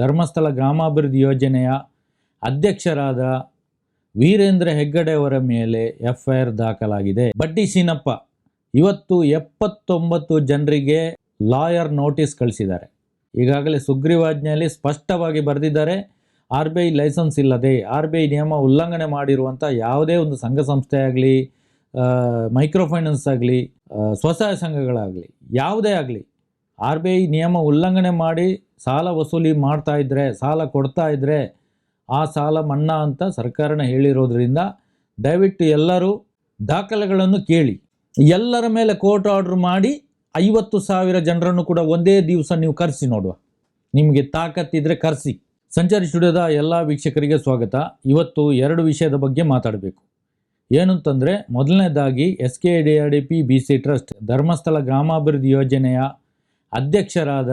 ಧರ್ಮಸ್ಥಳ ಗ್ರಾಮಾಭಿವೃದ್ಧಿ ಯೋಜನೆಯ ಅಧ್ಯಕ್ಷರಾದ ವೀರೇಂದ್ರ ಹೆಗ್ಗಡೆ ಅವರ ಮೇಲೆ ಎಫ್ಐಆರ್ ದಾಖಲಾಗಿದೆ. ಬಡ್ಡಿ ಸೀನಪ್ಪ ಇವತ್ತು 79 ಜನರಿಗೆ ಲಾಯರ್ ನೋಟಿಸ್ ಕಳಿಸಿದ್ದಾರೆ. ಈಗಾಗಲೇ ಸುಗ್ರೀವಾಜ್ಞೆಯಲ್ಲಿ ಸ್ಪಷ್ಟವಾಗಿ ಬರೆದಿದ್ದಾರೆ, RBI ಲೈಸೆನ್ಸ್ ಇಲ್ಲದೆ RBI ನಿಯಮ ಉಲ್ಲಂಘನೆ ಮಾಡಿರುವಂಥ ಯಾವುದೇ ಒಂದು ಸಂಘ ಸಂಸ್ಥೆ ಆಗಲಿ, ಮೈಕ್ರೋ ಫೈನಾನ್ಸ್ ಆಗಲಿ, ಸ್ವಸಹಾಯ ಸಂಘಗಳಾಗಲಿ, ಯಾವುದೇ ಆಗಲಿ RBI ನಿಯಮ ಉಲ್ಲಂಘನೆ ಮಾಡಿ ಸಾಲ ವಸೂಲಿ ಮಾಡ್ತಾ ಇದ್ದರೆ, ಸಾಲ ಕೊಡ್ತಾ ಇದ್ದರೆ ಆ ಸಾಲ ಮನ್ನಾ ಅಂತ ಸರ್ಕಾರನ ಹೇಳಿರೋದ್ರಿಂದ ದಯವಿಟ್ಟು ಎಲ್ಲರೂ ದಾಖಲೆಗಳನ್ನು ಕೇಳಿ. ಎಲ್ಲರ ಮೇಲೆ ಕೋರ್ಟ್ ಆರ್ಡರ್ ಮಾಡಿ 50,000 ಜನರನ್ನು ಕೂಡ ಒಂದೇ ದಿವಸ ನೀವು ಕರೆಸಿ ನೋಡುವ. ನಿಮಗೆ ತಾಕತ್ತಿದ್ರೆ ಕರೆಸಿ. ಸಂಚಾರಿ ಸ್ಟುಡಿಯೋದ ಎಲ್ಲ ವೀಕ್ಷಕರಿಗೆ ಸ್ವಾಗತ. ಇವತ್ತು 2 ವಿಷಯದ ಬಗ್ಗೆ ಮಾತಾಡಬೇಕು. ಏನು ಅಂತಂದರೆ, ಮೊದಲನೇದಾಗಿ SKDRDP BC ಟ್ರಸ್ಟ್ ಧರ್ಮಸ್ಥಳ ಗ್ರಾಮಾಭಿವೃದ್ಧಿ ಯೋಜನೆಯ ಅಧ್ಯಕ್ಷರಾದ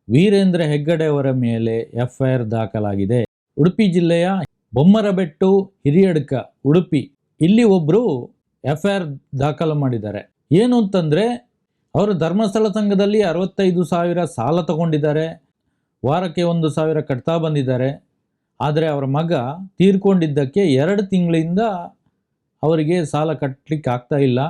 ವೀರೇಂದ್ರ ಹೆಗ್ಗಡೆ ಅವರ ಮೇಲೆ ಎಫ್ಐಆರ್ ದಾಖಲಾಗಿದೆ. ಉಡುಪಿ ಜಿಲ್ಲೆಯ ಬೊಮ್ಮರಬೆಟ್ಟು, ಹಿರಿಯಡ್ಕ, ಉಡುಪಿ ಇಲ್ಲಿ ಒಬ್ಬರು ಎಫ್ಐಆರ್ ದಾಖಲು ಮಾಡಿದ್ದಾರೆ. ಏನು ಅಂತಂದರೆ, ಅವರು ಧರ್ಮಸ್ಥಳ ಸಂಘದಲ್ಲಿ 65,000 ಸಾಲ ತಗೊಂಡಿದ್ದಾರೆ, ವಾರಕ್ಕೆ 1,000 ಕಟ್ತಾ ಬಂದಿದ್ದಾರೆ. ಆದರೆ ಅವರ ಮಗ ತೀರ್ಕೊಂಡಿದ್ದಕ್ಕೆ 2 ತಿಂಗಳಿಂದ ಅವರಿಗೆ ಸಾಲ ಕಟ್ಟಲಿಕ್ಕೆ ಆಗ್ತಾ ಇಲ್ಲ.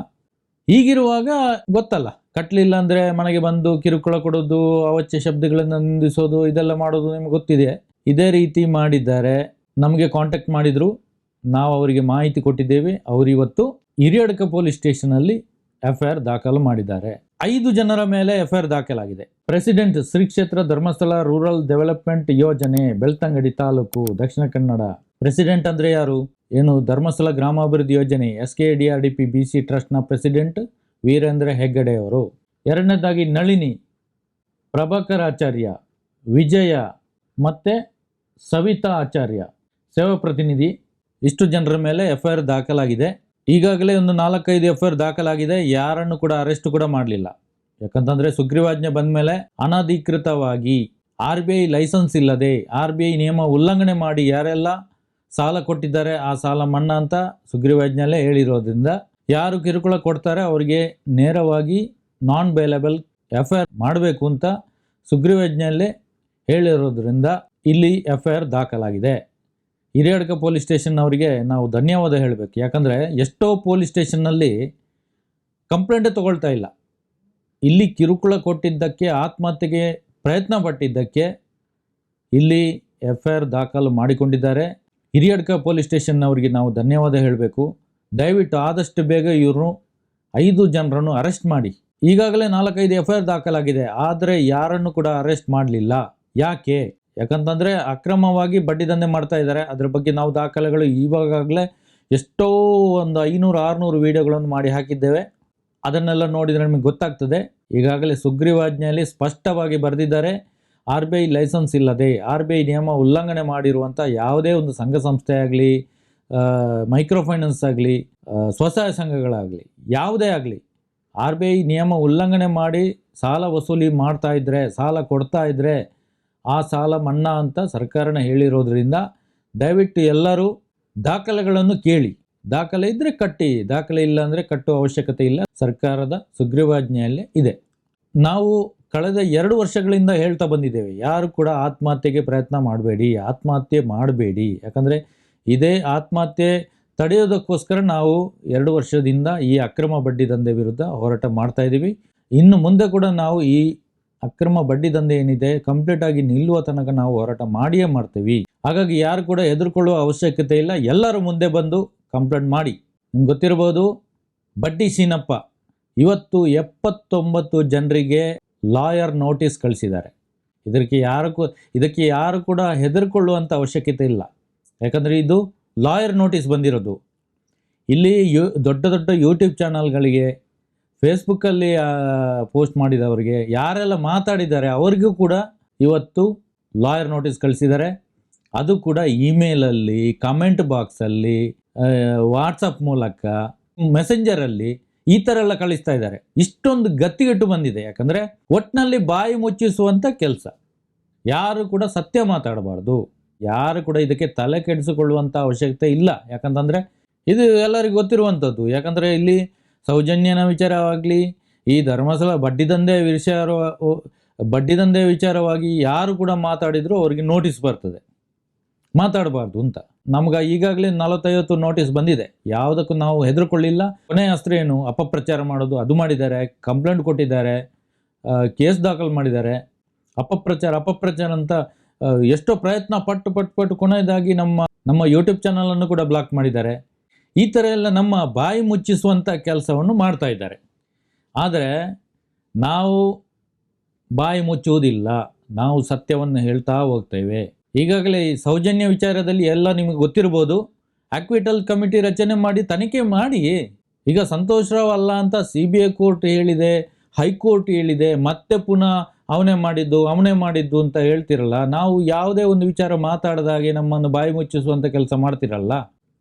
ಹೀಗಿರುವಾಗ ಗೊತ್ತಲ್ಲ, ಕಟ್ಟಲಿಲ್ಲ ಅಂದರೆ ಮನೆಗೆ ಬಂದು ಕಿರುಕುಳ ಕೊಡೋದು, ಅವಾಚ್ಯ ಶಬ್ದಗಳನ್ನು ನಿಂದಿಸೋದು, ಇದೆಲ್ಲ ಮಾಡೋದು ನಿಮ್ಗೆ ಗೊತ್ತಿದೆ. ಇದೇ ರೀತಿ ಮಾಡಿದ್ದಾರೆ. ನಮಗೆ ಕಾಂಟ್ಯಾಕ್ಟ್ ಮಾಡಿದರು, ನಾವು ಅವರಿಗೆ ಮಾಹಿತಿ ಕೊಟ್ಟಿದ್ದೇವೆ. ಅವರು ಇವತ್ತು ಹಿರಿಯಡ್ಕ ಪೊಲೀಸ್ ಸ್ಟೇಷನಲ್ಲಿ ಎಫ್ಐಆರ್ ದಾಖಲು ಮಾಡಿದ್ದಾರೆ. 5 ಜನರ ಮೇಲೆ ಎಫ್ಐಆರ್ ದಾಖಲಾಗಿದೆ. ಪ್ರೆಸಿಡೆಂಟ್ ಶ್ರೀ ಕ್ಷೇತ್ರ ಧರ್ಮಸ್ಥಳ ರೂರಲ್ ಡೆವಲಪ್ಮೆಂಟ್ ಯೋಜನೆ, ಬೆಳ್ತಂಗಡಿ ತಾಲೂಕು, ದಕ್ಷಿಣ ಕನ್ನಡ. ಪ್ರೆಸಿಡೆಂಟ್ ಅಂದರೆ ಯಾರು? ಏನು ಧರ್ಮಸ್ಥಳ ಗ್ರಾಮಾಭಿವೃದ್ಧಿ ಯೋಜನೆ SKDRDP BC ಟ್ರಸ್ಟ್ನ ಪ್ರೆಸಿಡೆಂಟ್ ವೀರೇಂದ್ರ ಹೆಗ್ಗಡೆ ಅವರು. ಎರಡನೇದಾಗಿ ನಳಿನಿ, ಪ್ರಭಾಕರ್ ಆಚಾರ್ಯ, ವಿಜಯ ಮತ್ತು ಸವಿತಾ ಆಚಾರ್ಯ, ಸೇವಾ ಪ್ರತಿನಿಧಿ. ಇಷ್ಟು ಜನರ ಮೇಲೆ ಎಫ್ಐಆರ್ ದಾಖಲಾಗಿದೆ. ಈಗಾಗಲೇ ಒಂದು 4-5 ಎಫ್ಐಆರ್ ದಾಖಲಾಗಿದೆ. ಯಾರನ್ನು ಕೂಡ ಅರೆಸ್ಟ್ ಕೂಡ ಮಾಡಲಿಲ್ಲ. ಯಾಕಂತಂದರೆ ಸುಗ್ರೀವಾಜ್ಞೆ ಬಂದ ಮೇಲೆ ಅನಧಿಕೃತವಾಗಿ RBI ಲೈಸೆನ್ಸ್ ಇಲ್ಲದೆ RBI ನಿಯಮ ಉಲ್ಲಂಘನೆ ಮಾಡಿ ಯಾರೆಲ್ಲ ಸಾಲ ಕೊಟ್ಟಿದ್ದಾರೆ ಆ ಸಾಲ ಮನ್ನಾ ಅಂತ ಸುಗ್ರೀವಾಜ್ಞೆಯಲ್ಲೇ ಹೇಳಿರೋದ್ರಿಂದ ಯಾರು ಕಿರುಕುಳ ಕೊಡ್ತಾರೆ ಅವರಿಗೆ ನೇರವಾಗಿ ನಾನ್ ಬೇಲೆಬಲ್ ಎಫ್ಐಆರ್ ಮಾಡಬೇಕು ಅಂತ ಸುಗ್ರೀವಾಜ್ಞೆಯಲ್ಲೇ ಹೇಳಿರೋದ್ರಿಂದ ಇಲ್ಲಿ ಎಫ್ಐಆರ್ ದಾಖಲಾಗಿದೆ. ಹಿರಿಯಡ್ಕ ಪೊಲೀಸ್ ಸ್ಟೇಷನ್ ಅವರಿಗೆ ನಾವು ಧನ್ಯವಾದ ಹೇಳಬೇಕು. ಯಾಕಂದರೆ ಎಷ್ಟೋ ಪೊಲೀಸ್ ಸ್ಟೇಷನ್ನಲ್ಲಿ ಕಂಪ್ಲೇಂಟೇ ತೊಗೊಳ್ತಾ ಇಲ್ಲ. ಇಲ್ಲಿ ಕಿರುಕುಳ ಕೊಟ್ಟಿದ್ದಕ್ಕೆ, ಆತ್ಮಹತ್ಯೆಗೆ ಪ್ರಯತ್ನ ಪಟ್ಟಿದ್ದಕ್ಕೆ ಇಲ್ಲಿ ಎಫ್ಐಆರ್ ದಾಖಲು ಮಾಡಿಕೊಂಡಿದ್ದಾರೆ. ಹಿರಿಯಡ್ಕ ಪೊಲೀಸ್ ಸ್ಟೇಷನ್ನವರಿಗೆ ನಾವು ಧನ್ಯವಾದ ಹೇಳಬೇಕು. ದಯವಿಟ್ಟು ಆದಷ್ಟು ಬೇಗ ಇವರು 5 ಜನರನ್ನು ಅರೆಸ್ಟ್ ಮಾಡಿ. ಈಗಾಗಲೇ 4-5 ಎಫ್ಐಆರ್ ದಾಖಲಾಗಿದೆ, ಆದರೆ ಯಾರನ್ನು ಕೂಡ ಅರೆಸ್ಟ್ ಮಾಡಲಿಲ್ಲ. ಯಾಕೆ? ಯಾಕಂತಂದರೆ ಅಕ್ರಮವಾಗಿ ಬಡ್ಡಿ ದಂಧೆ ಮಾಡ್ತಾ ಇದ್ದಾರೆ. ಅದ್ರ ಬಗ್ಗೆ ನಾವು ದಾಖಲೆಗಳು ಇವಾಗಲೇ ಎಷ್ಟೋ ಒಂದು 500-600 ವೀಡಿಯೋಗಳನ್ನು ಮಾಡಿ ಹಾಕಿದ್ದೇವೆ. ಅದನ್ನೆಲ್ಲ ನೋಡಿದರೆ ನಿಮಗೆ ಗೊತ್ತಾಗ್ತದೆ. ಈಗಾಗಲೇ ಸುಗ್ರೀವಾಜ್ಞೆಯಲ್ಲಿ ಸ್ಪಷ್ಟವಾಗಿ ಬರೆದಿದ್ದಾರೆ, RBI ಲೈಸೆನ್ಸ್ ಇಲ್ಲದೆ RBI ನಿಯಮ ಉಲ್ಲಂಘನೆ ಮಾಡಿರುವಂಥ ಯಾವುದೇ ಒಂದು ಸಂಘ ಸಂಸ್ಥೆ ಆಗಲಿ, ಮೈಕ್ರೋ ಫೈನಾನ್ಸ್ ಆಗಲಿ, ಸ್ವಸಹಾಯ ಸಂಘಗಳಾಗಲಿ, ಯಾವುದೇ ಆಗಲಿ RBI ನಿಯಮ ಉಲ್ಲಂಘನೆ ಮಾಡಿ ಸಾಲ ವಸೂಲಿ ಮಾಡ್ತಾ ಇದ್ದರೆ, ಸಾಲ ಕೊಡ್ತಾ ಇದ್ದರೆ ಆ ಸಾಲ ಮನ್ನಾ ಅಂತ ಸರ್ಕಾರನ ಹೇಳಿರೋದ್ರಿಂದ ದಯವಿಟ್ಟು ಎಲ್ಲರೂ ದಾಖಲೆಗಳನ್ನು ಕೇಳಿ. ದಾಖಲೆ ಇದ್ದರೆ ಕಟ್ಟಿ, ದಾಖಲೆ ಇಲ್ಲ ಅಂದರೆ ಕಟ್ಟುವ ಅವಶ್ಯಕತೆ ಇಲ್ಲ. ಸರ್ಕಾರದ ಸುಗ್ರೀವಾಜ್ಞೆಯಲ್ಲೇ ಇದೆ. ನಾವು ಕಳೆದ 2 ವರ್ಷಗಳಿಂದ ಹೇಳ್ತಾ ಬಂದಿದ್ದೇವೆ, ಯಾರು ಕೂಡ ಆತ್ಮಹತ್ಯೆಗೆ ಪ್ರಯತ್ನ ಮಾಡಬೇಡಿ, ಆತ್ಮಹತ್ಯೆ ಮಾಡಬೇಡಿ. ಯಾಕಂದರೆ ಇದೇ ಆತ್ಮಹತ್ಯೆ ತಡೆಯೋದಕ್ಕೋಸ್ಕರ ನಾವು 2 ವರ್ಷದಿಂದ ಈ ಅಕ್ರಮ ಬಡ್ಡಿ ದಂಧೆ ವಿರುದ್ಧ ಹೋರಾಟ ಮಾಡ್ತಾ ಇದ್ದೀವಿ. ಇನ್ನು ಮುಂದೆ ಕೂಡ ನಾವು ಈ ಅಕ್ರಮ ಬಡ್ಡಿ ದಂಧೆ ಏನಿದೆ ಕಂಪ್ಲೀಟಾಗಿ ನಿಲ್ಲುವ ತನಕ ನಾವು ಹೋರಾಟ ಮಾಡಿಯೇ ಮಾಡ್ತೀವಿ. ಹಾಗಾಗಿ ಯಾರು ಕೂಡ ಹೆದರ್ಕೊಳ್ಳುವ ಅವಶ್ಯಕತೆ ಇಲ್ಲ. ಎಲ್ಲರೂ ಮುಂದೆ ಬಂದು ಕಂಪ್ಲೇಂಟ್ ಮಾಡಿ. ನಿಮ್ಗೆ ಗೊತ್ತಿರ್ಬೋದು, ಬಡ್ಡಿ ಸೀನಪ್ಪ ಇವತ್ತು 79 ಜನರಿಗೆ ಲಾಯರ್ ನೋಟಿಸ್ ಕಳಿಸಿದ್ದಾರೆ. ಇದಕ್ಕೆ ಯಾರು ಕೂಡ ಹೆದರ್ಕೊಳ್ಳುವಂಥ ಅವಶ್ಯಕತೆ ಇಲ್ಲ. ಯಾಕಂದರೆ ಇದು ಲಾಯರ್ ನೋಟಿಸ್ ಬಂದಿರೋದು. ಇಲ್ಲಿ ದೊಡ್ಡ ದೊಡ್ಡ ಯೂಟ್ಯೂಬ್ ಚಾನಲ್ಗಳಿಗೆ, ಫೇಸ್ಬುಕ್ಕಲ್ಲಿ ಪೋಸ್ಟ್ ಮಾಡಿದವರಿಗೆ, ಯಾರೆಲ್ಲ ಮಾತಾಡಿದ್ದಾರೆ ಅವರಿಗೂ ಕೂಡ ಇವತ್ತು ಲಾಯರ್ ನೋಟಿಸ್ ಕಳಿಸಿದ್ದಾರೆ. ಅದು ಕೂಡ ಇಮೇಲಲ್ಲಿ, ಕಮೆಂಟ್ ಬಾಕ್ಸಲ್ಲಿ, ವಾಟ್ಸಪ್ ಮೂಲಕ, ಮೆಸೆಂಜರಲ್ಲಿ ಈ ಥರ ಎಲ್ಲ ಕಳಿಸ್ತಾ ಇದ್ದಾರೆ. ಇಷ್ಟೊಂದು ಗತ್ತಿಗೆಟ್ಟು ಬಂದಿದೆ. ಯಾಕಂದರೆ ಒಟ್ಟಿನಲ್ಲಿ ಬಾಯಿ ಮುಚ್ಚಿಸುವಂಥ ಕೆಲಸ. ಯಾರು ಕೂಡ ಸತ್ಯ ಮಾತಾಡಬಾರ್ದು. ಯಾರು ಕೂಡ ಇದಕ್ಕೆ ತಲೆ ಕೆಡಿಸಿಕೊಳ್ಳುವಂಥ ಅವಶ್ಯಕತೆ ಇಲ್ಲ. ಯಾಕಂತಂದರೆ ಇದು ಎಲ್ಲರಿಗೂ ಗೊತ್ತಿರುವಂಥದ್ದು. ಯಾಕಂದರೆ ಇಲ್ಲಿ ಸೌಜನ್ಯನ ವಿಚಾರವಾಗಲಿ, ಈ ಧರ್ಮಸ್ಥಳ ಬಡ್ಡಿ ದಂಧೆ ವಿಷಯ ಬಡ್ಡಿದಂಧೆ ವಿಚಾರವಾಗಿ ಯಾರು ಕೂಡ ಮಾತಾಡಿದರೂ ಅವರಿಗೆ ನೋಟಿಸ್ ಬರ್ತದೆ, ಮಾತಾಡಬಾರ್ದು ಅಂತ. ನಮ್ಗೆ ಈಗಾಗಲೇ 40-50 ನೋಟಿಸ್ ಬಂದಿದೆ. ಯಾವುದಕ್ಕೂ ನಾವು ಹೆದರ್ಕೊಳ್ಳಿಲ್ಲ. ಕೊನೆಯ ಅಸ್ತ್ರ ಏನು? ಅಪಪ್ರಚಾರ ಮಾಡೋದು, ಅದು ಮಾಡಿದ್ದಾರೆ, ಕಂಪ್ಲೇಂಟ್ ಕೊಟ್ಟಿದ್ದಾರೆ, ಕೇಸ್ ದಾಖಲು ಮಾಡಿದ್ದಾರೆ. ಅಪಪ್ರಚಾರ ಅಂತ ಎಷ್ಟೋ ಪ್ರಯತ್ನ ಪಟ್ಟು ಕೊನೆಯದಾಗಿ ನಮ್ಮ ಯೂಟ್ಯೂಬ್ ಚಾನಲನ್ನು ಕೂಡ ಬ್ಲಾಕ್ ಮಾಡಿದ್ದಾರೆ. ಈ ಥರ ಎಲ್ಲ ನಮ್ಮ ಬಾಯಿ ಮುಚ್ಚಿಸುವಂಥ ಕೆಲಸವನ್ನು ಮಾಡ್ತಾ ಇದ್ದಾರೆ. ಆದರೆ ನಾವು ಬಾಯಿ ಮುಚ್ಚುವುದಿಲ್ಲ, ನಾವು ಸತ್ಯವನ್ನು ಹೇಳ್ತಾ ಹೋಗ್ತೇವೆ. ಈಗಾಗಲೇ ಈ ಸೌಜನ್ಯ ವಿಚಾರದಲ್ಲಿ ಎಲ್ಲ ನಿಮಗೆ ಗೊತ್ತಿರ್ಬೋದು. ಆಕ್ವಿಟಲ್ ಕಮಿಟಿ ರಚನೆ ಮಾಡಿ ತನಿಖೆ ಮಾಡಿ. ಈಗ ಸಂತೋಷ್ ರಾವ್ ಅಲ್ಲ ಅಂತ CBI ಕೋರ್ಟ್ ಹೇಳಿದೆ, ಹೈಕೋರ್ಟ್ ಹೇಳಿದೆ, ಮತ್ತೆ ಪುನಃ ಅವನೇ ಮಾಡಿದ್ದು ಅಂತ ಹೇಳ್ತಿರಲ್ಲ. ನಾವು ಯಾವುದೇ ಒಂದು ವಿಚಾರ ಮಾತಾಡಿದಾಗೆ ನಮ್ಮನ್ನು ಬಾಯಿ ಮುಚ್ಚಿಸುವಂಥ ಕೆಲಸ ಮಾಡ್ತಿರಲ್ಲ.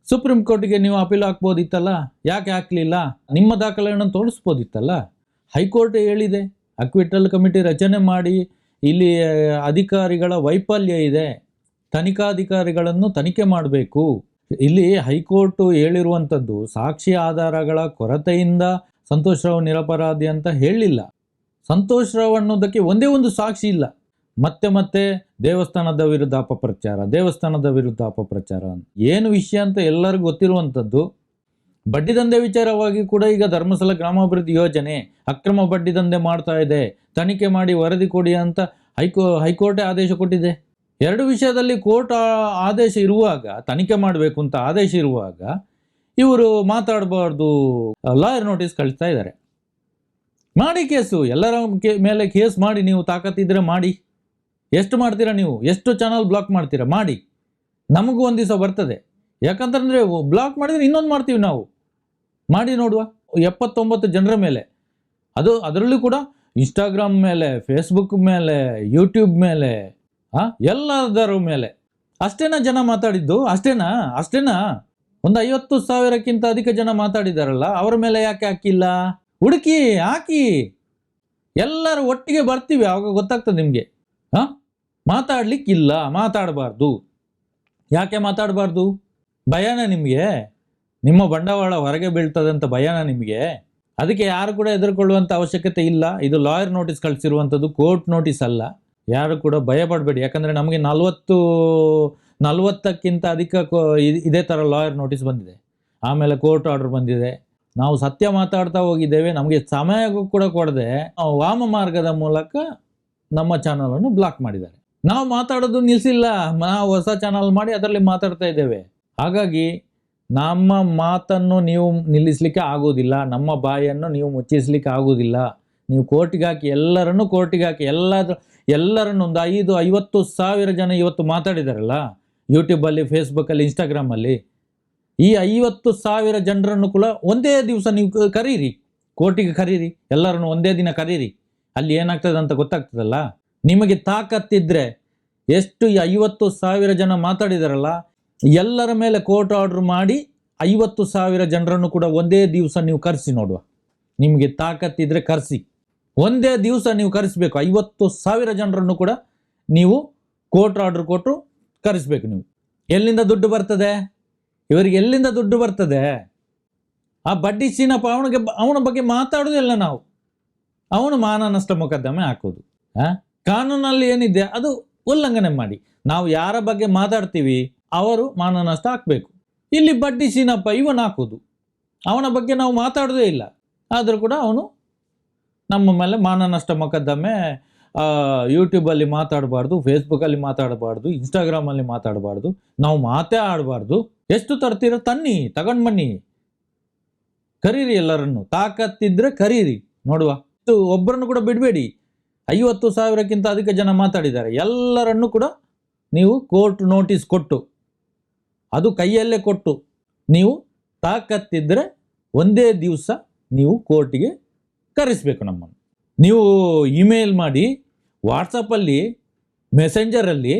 ಸುಪ್ರೀಂ ಕೋರ್ಟಿಗೆ ನೀವು ಅಪೀಲ್ ಹಾಕ್ಬೋದಿತ್ತಲ್ಲ, ಯಾಕೆ ಹಾಕಲಿಲ್ಲ? ನಿಮ್ಮ ದಾಖಲೆಗಳನ್ನು ತೋರಿಸ್ಬೋದಿತ್ತಲ್ಲ. ಹೈಕೋರ್ಟ್ ಹೇಳಿದೆ ಅಕ್ವಿಟಲ್ ಕಮಿಟಿ ರಚನೆ ಮಾಡಿ, ಇಲ್ಲಿ ಅಧಿಕಾರಿಗಳ ವೈಫಲ್ಯ ಇದೆ, ತನಿಖಾಧಿಕಾರಿಗಳನ್ನು ತನಿಖೆ ಮಾಡಬೇಕು. ಇಲ್ಲಿ ಹೈಕೋರ್ಟ್ ಹೇಳಿರುವಂಥದ್ದು ಸಾಕ್ಷಿ ಆಧಾರಗಳ ಕೊರತೆಯಿಂದ ಸಂತೋಷ್ ರಾವ್ ನಿರಪರಾಧಿ ಅಂತ ಹೇಳಿಲ್ಲ. ಸಂತೋಷ್ ರಾವ್ ಅನ್ನೋದಕ್ಕೆ ಒಂದೇ ಒಂದು ಸಾಕ್ಷಿ ಇಲ್ಲ. ಮತ್ತೆ ದೇವಸ್ಥಾನದ ವಿರುದ್ಧ ಅಪಪ್ರಚಾರ ಏನು ವಿಷಯ ಅಂತ ಎಲ್ಲರಿಗೂ ಗೊತ್ತಿರುವಂಥದ್ದು. ಬಡ್ಡಿದಂಧೆ ವಿಚಾರವಾಗಿ ಕೂಡ ಈಗ ಧರ್ಮಸ್ಥಳ ಗ್ರಾಮಾಭಿವೃದ್ಧಿ ಯೋಜನೆ ಅಕ್ರಮ ಬಡ್ಡಿದಂಧೆ ಮಾಡ್ತಾ ಇದೆ, ತನಿಖೆ ಮಾಡಿ ವರದಿ ಕೊಡಿ ಅಂತ ಹೈಕೋರ್ಟೇ ಆದೇಶ ಕೊಟ್ಟಿದೆ. ಎರಡು ವಿಷಯದಲ್ಲಿ ಕೋರ್ಟ್ ಆದೇಶ ಇರುವಾಗ, ತನಿಖೆ ಮಾಡಬೇಕು ಅಂತ ಆದೇಶ ಇರುವಾಗ ಇವರು ಮಾತಾಡಬಾರ್ದು, ಲಾಯರ್ ನೋಟಿಸ್ ಕಳಿಸ್ತಾ ಇದ್ದಾರೆ. ಮಾಡಿ ಕೇಸು, ಎಲ್ಲರ ಮೇಲೆ ಕೇಸ್ ಮಾಡಿ. ನೀವು ತಾಕತ್ತಿದ್ರೆ ಮಾಡಿ. ಎಷ್ಟು ಮಾಡ್ತೀರಾ ನೀವು? ಎಷ್ಟು ಚಾನಲ್ ಬ್ಲಾಕ್ ಮಾಡ್ತೀರಾ? ಮಾಡಿ. ನಮಗೂ ಒಂದು ದಿವಸ ಬರ್ತದೆ. ಯಾಕಂತಂದರೆ ಬ್ಲಾಕ್ ಮಾಡಿದರೆ ಇನ್ನೊಂದು ಮಾಡ್ತೀವಿ ನಾವು. ಮಾಡಿ ನೋಡುವ. 79 ಜನರ ಮೇಲೆ, ಅದರಲ್ಲೂ ಕೂಡ ಇನ್ಸ್ಟಾಗ್ರಾಮ್ ಮೇಲೆ, ಫೇಸ್ಬುಕ್ ಮೇಲೆ, ಯೂಟ್ಯೂಬ್ ಮೇಲೆ, ಎಲ್ಲದರ ಮೇಲೆ ಅಷ್ಟೇನಾ ಜನ ಮಾತಾಡಿದ್ದು? ಅಷ್ಟೇನಾ? ಒಂದು 50,000ಕ್ಕಿಂತ ಅಧಿಕ ಜನ ಮಾತಾಡಿದಾರಲ್ಲ, ಅವರ ಮೇಲೆ ಯಾಕೆ ಹಾಕಿಲ್ಲ? ಹುಡುಕಿ ಹಾಕಿ, ಎಲ್ಲರೂ ಒಟ್ಟಿಗೆ ಬರ್ತೀವಿ, ಆವಾಗ ಗೊತ್ತಾಗ್ತದೆ ನಿಮಗೆ. ಮಾತಾಡ್ಲಿಕ್ಕಿಲ್ಲ, ಮಾತಾಡಬಾರ್ದು. ಯಾಕೆ ಮಾತಾಡಬಾರ್ದು? ಭಯನ ನಿಮಗೆ? ನಿಮ್ಮ ಬಂಡವಾಳ ಹೊರಗೆ ಬೀಳ್ತದೆ ಅಂತ ಭಯನ ನಿಮಗೆ? ಅದಕ್ಕೆ ಯಾರು ಕೂಡ ಹೆದರ್ಕೊಳ್ಳುವಂಥ ಅವಶ್ಯಕತೆ ಇಲ್ಲ. ಇದು ಲಾಯರ್ ನೋಟಿಸ್ ಕಳಿಸಿರುವಂಥದ್ದು, ಕೋರ್ಟ್ ನೋಟಿಸ್ ಅಲ್ಲ. ಯಾರು ಕೂಡ ಭಯ ಪಡಬೇಡಿ. ಯಾಕಂದರೆ ನಮಗೆ 40ಕ್ಕಿಂತ ಅಧಿಕ ಇದೇ ಥರ ಲಾಯರ್ ನೋಟಿಸ್ ಬಂದಿದೆ. ಆಮೇಲೆ ಕೋರ್ಟ್ ಆರ್ಡರ್ ಬಂದಿದೆ. ನಾವು ಸತ್ಯ ಮಾತಾಡ್ತಾ ಹೋಗಿದ್ದೇವೆ. ನಮಗೆ ಸಮಯ ಕೂಡ ಕೊಡದೆ ವಾಮ ಮಾರ್ಗದ ಮೂಲಕ ನಮ್ಮ ಚಾನಲನ್ನು ಬ್ಲಾಕ್ ಮಾಡಿದ್ದಾರೆ. ನಾವು ಮಾತಾಡೋದು ನಿಲ್ಲಿಸಿಲ್ಲ. ನಾವು ಹೊಸ ಚಾನಲ್ ಮಾಡಿ ಅದರಲ್ಲಿ ಮಾತಾಡ್ತಾ ಇದ್ದೇವೆ. ಹಾಗಾಗಿ ನಮ್ಮ ಮಾತನ್ನು ನೀವು ನಿಲ್ಲಿಸಲಿಕ್ಕೆ ಆಗೋದಿಲ್ಲ, ನಮ್ಮ ಬಾಯನ್ನು ನೀವು ಮುಚ್ಚಿಸ್ಲಿಕ್ಕೆ ಆಗೋದಿಲ್ಲ. ನೀವು ಕೋರ್ಟಿಗೆ ಹಾಕಿ, ಎಲ್ಲರನ್ನು ಕೋರ್ಟಿಗೆ ಹಾಕಿ, ಎಲ್ಲರನ್ನು ಒಂದು 50,000 ಜನ ಇವತ್ತು ಮಾತಾಡಿದಾರಲ್ಲ ಯೂಟ್ಯೂಬಲ್ಲಿ, ಫೇಸ್ಬುಕ್ಕಲ್ಲಿ, ಇನ್ಸ್ಟಾಗ್ರಾಮಲ್ಲಿ. ಈ 50,000 ಜನರನ್ನು ಕೂಡ ಒಂದೇ ದಿವಸ ನೀವು ಕರೀರಿ, ಕೋರ್ಟಿಗೆ ಕರೀರಿ, ಎಲ್ಲರನ್ನು ಒಂದೇ ದಿನ ಕರೀರಿ. ಅಲ್ಲಿ ಏನಾಗ್ತದೆ ಅಂತ ಗೊತ್ತಾಗ್ತದಲ್ಲ. ನಿಮಗೆ ತಾಕತ್ತಿದ್ರೆ ಎಷ್ಟು 50,000 ಜನ ಮಾತಾಡಿದಾರಲ್ಲ, ಎಲ್ಲರ ಮೇಲೆ ಕೋರ್ಟ್ ಆರ್ಡರ್ ಮಾಡಿ 50,000 ಜನರನ್ನು ಕೂಡ ಒಂದೇ ದಿವಸ ನೀವು ಕರೆಸಿ ನೋಡುವ. ನಿಮಗೆ ತಾಕತ್ತಿದ್ರೆ ಕರೆಸಿ, ಒಂದೇ ದಿವಸ ನೀವು ಕರೆಸಬೇಕು. 50,000 ಜನರನ್ನು ಕೂಡ ನೀವು ಕೋರ್ಟ್ ಆರ್ಡರ್ ಕೊಟ್ಟು ಕರೆಸಬೇಕು. ನೀವು ಎಲ್ಲಿಂದ ದುಡ್ಡು ಬರ್ತದೆ? ಇವರಿಗೆ ಎಲ್ಲಿಂದ ದುಡ್ಡು ಬರ್ತದೆ? ಆ ಬಡ್ಡಿ ಸೀನಪ್ಪ ಅವನ ಬಗ್ಗೆ ಮಾತಾಡೋದಿಲ್ಲ ನಾವು. ಅವನು ಮಾನ ನಷ್ಟ ಮೊಕದ್ದಮೆ ಹಾಕೋದು. ಕಾನೂನಲ್ಲಿ ಏನಿದೆ ಅದು ಉಲ್ಲಂಘನೆ ಮಾಡಿ. ನಾವು ಯಾರ ಬಗ್ಗೆ ಮಾತಾಡ್ತೀವಿ ಅವರು ಮಾನ ನಷ್ಟ ಹಾಕಬೇಕು. ಇಲ್ಲಿ ಬಡ್ಡಿ ಸೀನಪ್ಪ ಇವನು ಹಾಕೋದು, ಅವನ ಬಗ್ಗೆ ನಾವು ಮಾತಾಡೋದೇ ಇಲ್ಲ. ಆದರೂ ಕೂಡ ಅವನು ನಮ್ಮ ಮೇಲೆ ಮಾನ ನಷ್ಟ ಮೊಕದ್ದಮೆ. ಯೂಟ್ಯೂಬಲ್ಲಿ ಮಾತಾಡಬಾರ್ದು, ಫೇಸ್ಬುಕ್ಕಲ್ಲಿ ಮಾತಾಡಬಾರ್ದು, ಇನ್ಸ್ಟಾಗ್ರಾಮಲ್ಲಿ ಮಾತಾಡಬಾರ್ದು, ನಾವು ಮಾತೇ ಆಡಬಾರ್ದು. ಎಷ್ಟು ತರ್ತೀರೋ ತನ್ನಿ, ತಗೊಂಡು ಬನ್ನಿ, ಕರೀರಿ, ಎಲ್ಲರನ್ನು ತಾಕತ್ತಿದ್ರೆ ಕರೀರಿ ನೋಡುವ. ಒಬ್ಬರನ್ನು ಕೂಡ ಬಿಡಬೇಡಿ. 50,000ಕ್ಕಿಂತ ಅಧಿಕ ಜನ ಮಾತಾಡಿದ್ದಾರೆ. ಎಲ್ಲರನ್ನು ಕೂಡ ನೀವು ಕೋರ್ಟ್ ನೋಟಿಸ್ ಕೊಟ್ಟು, ಅದು ಕೈಯಲ್ಲೇ ಕೊಟ್ಟು, ನೀವು ತಾಕತ್ತಿದ್ರೆ ಒಂದೇ ದಿವಸ ನೀವು ಕೋರ್ಟಿಗೆ ಕರೆಸಬೇಕು ನಮ್ಮನ್ನು. ನೀವು ಇಮೇಲ್ ಮಾಡಿ, ವಾಟ್ಸಪ್ಪಲ್ಲಿ, ಮೆಸೆಂಜರಲ್ಲಿ,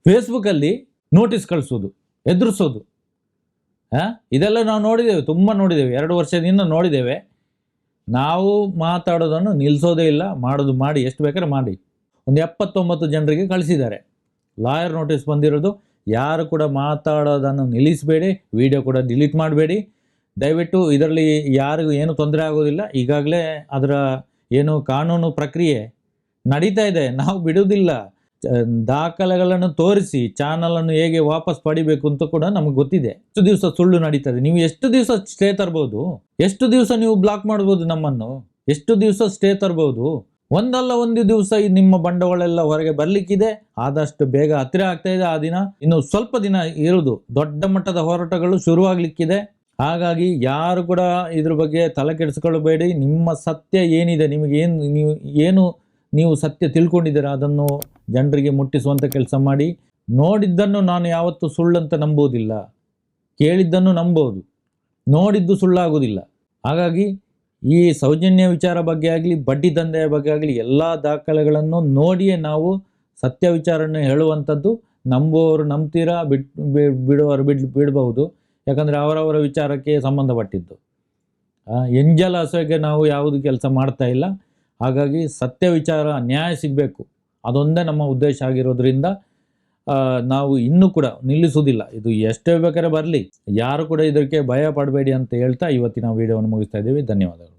ಫೇಸ್ಬುಕ್ಕಲ್ಲಿ ನೋಟಿಸ್ ಕಳಿಸೋದು, ಎದುರಿಸೋದು, ಇದೆಲ್ಲ ನಾವು ನೋಡಿದ್ದೇವೆ, ತುಂಬ ನೋಡಿದ್ದೇವೆ. 2 ವರ್ಷದಿಂದ ನೋಡಿದ್ದೇವೆ. ನಾವು ಮಾತಾಡೋದನ್ನು ನಿಲ್ಲಿಸೋದೇ ಇಲ್ಲ. ಮಾಡೋದು ಮಾಡಿ, ಎಷ್ಟು ಬೇಕಾದ್ರೆ ಮಾಡಿ. ಒಂದು 79 ಜನರಿಗೆ ಕಳಿಸಿದ್ದಾರೆ ಲಾಯರ್ ನೋಟಿಸ್ ಬಂದಿರೋದು. ಯಾರು ಕೂಡ ಮಾತಾಡೋದನ್ನು ನಿಲ್ಲಿಸಬೇಡಿ, ವಿಡಿಯೋ ಕೂಡ ಡಿಲೀಟ್ ಮಾಡಬೇಡಿ ದಯವಿಟ್ಟು. ಇದರಲ್ಲಿ ಯಾರಿಗೂ ಏನು ತೊಂದರೆ ಆಗೋದಿಲ್ಲ. ಈಗಾಗಲೇ ಅದರ ಏನು ಕಾನೂನು ಪ್ರಕ್ರಿಯೆ ನಡೀತಾ ಇದೆ, ನಾವು ಬಿಡುವುದಿಲ್ಲ. ದಾಖಲೆಗಳನ್ನು ತೋರಿಸಿ ಚಾನಲನ್ನು ಹೇಗೆ ವಾಪಸ್ ಪಡಿಬೇಕು ಅಂತ ಕೂಡ ನಮಗೆ ಗೊತ್ತಿದೆ. ಎಷ್ಟು ದಿವಸ ಸುಳ್ಳು ನಡೀತದೆ, ನೀವು ಎಷ್ಟು ದಿವಸ ಸ್ಟೇ ತರ್ಬೋದು, ಎಷ್ಟು ದಿವಸ ನೀವು ಬ್ಲಾಕ್ ಮಾಡ್ಬೋದು ನಮ್ಮನ್ನು, ಎಷ್ಟು ದಿವಸ ಸ್ಟೇ ತರ್ಬೋದು. ಒಂದಲ್ಲ ಒಂದು ದಿವಸ ನಿಮ್ಮ ಬಂಡವಾಳ ಎಲ್ಲ ಹೊರಗೆ ಬರ್ಲಿಕ್ಕಿದೆ. ಆದಷ್ಟು ಬೇಗ ಹತ್ತಿರ ಆಗ್ತಾ ಇದೆ ಆ ದಿನ. ಇನ್ನು ಸ್ವಲ್ಪ ದಿನ ಇರುವುದು, ದೊಡ್ಡ ಮಟ್ಟದ ಹೋರಾಟಗಳು ಶುರುವಾಗ್ಲಿಕ್ಕಿದೆ. ಹಾಗಾಗಿ ಯಾರು ಕೂಡ ಇದ್ರ ಬಗ್ಗೆ ತಲೆ ಕೆಡಿಸ್ಕೊಳ್ಬೇಡಿ. ನಿಮ್ಮ ಸತ್ಯ ಏನಿದೆ, ನಿಮಗೆ ನೀವು ಸತ್ಯ ತಿಳ್ಕೊಂಡಿದ್ದೀರಾ ಅದನ್ನು ಜನರಿಗೆ ಮುಟ್ಟಿಸುವಂಥ ಕೆಲಸ ಮಾಡಿ. ನೋಡಿದ್ದನ್ನು ನಾನು ಯಾವತ್ತೂ ಸುಳ್ಳಂತ ನಂಬೋದಿಲ್ಲ, ಕೇಳಿದ್ದನ್ನು ನಂಬೋದು, ನೋಡಿದ್ದು ಸುಳ್ಳಾಗೋದಿಲ್ಲ. ಹಾಗಾಗಿ ಈ ಸೌಜನ್ಯ ವಿಚಾರ ಬಗ್ಗೆ ಆಗಲಿ, ಬಡ್ಡಿ ದಂಧೆಯ ಬಗ್ಗೆ ಆಗಲಿ, ಎಲ್ಲ ದಾಖಲೆಗಳನ್ನು ನೋಡಿಯೇ ನಾವು ಸತ್ಯ ವಿಚಾರವನ್ನು ಹೇಳುವಂಥದ್ದು. ನಂಬುವವರು ನಂಬ್ತೀರಾ, ಬಿಡುವವರು ಬಿಡಬಹುದು. ಯಾಕಂದರೆ ಅವರವರ ವಿಚಾರಕ್ಕೆ ಸಂಬಂಧಪಟ್ಟಿದ್ದು. ಎಂಜಲ ಹಸುವಿಗೆ ನಾವು ಯಾವುದು ಕೆಲಸ ಮಾಡ್ತಾ ಇಲ್ಲ. ಹಾಗಾಗಿ ಸತ್ಯ ವಿಚಾರ, ನ್ಯಾಯ ಸಿಗಬೇಕು, ಅದೊಂದೇ ನಮ್ಮ ಉದ್ದೇಶ ಆಗಿರೋದ್ರಿಂದ ನಾವು ಇನ್ನೂ ಕೂಡ ನಿಲ್ಲಿಸುವುದಿಲ್ಲ. ಇದು ಎಷ್ಟೇ ಬೇಕಾದ್ರೆ ಬರಲಿ, ಯಾರು ಕೂಡ ಇದಕ್ಕೆ ಭಯ ಪಡಬೇಡಿ ಅಂತ ಹೇಳ್ತಾ ಇವತ್ತಿನ ವಿಡಿಯೋವನ್ನು ಮುಗಿಸ್ತಾ ಇದ್ದೀವಿ. ಧನ್ಯವಾದಗಳು.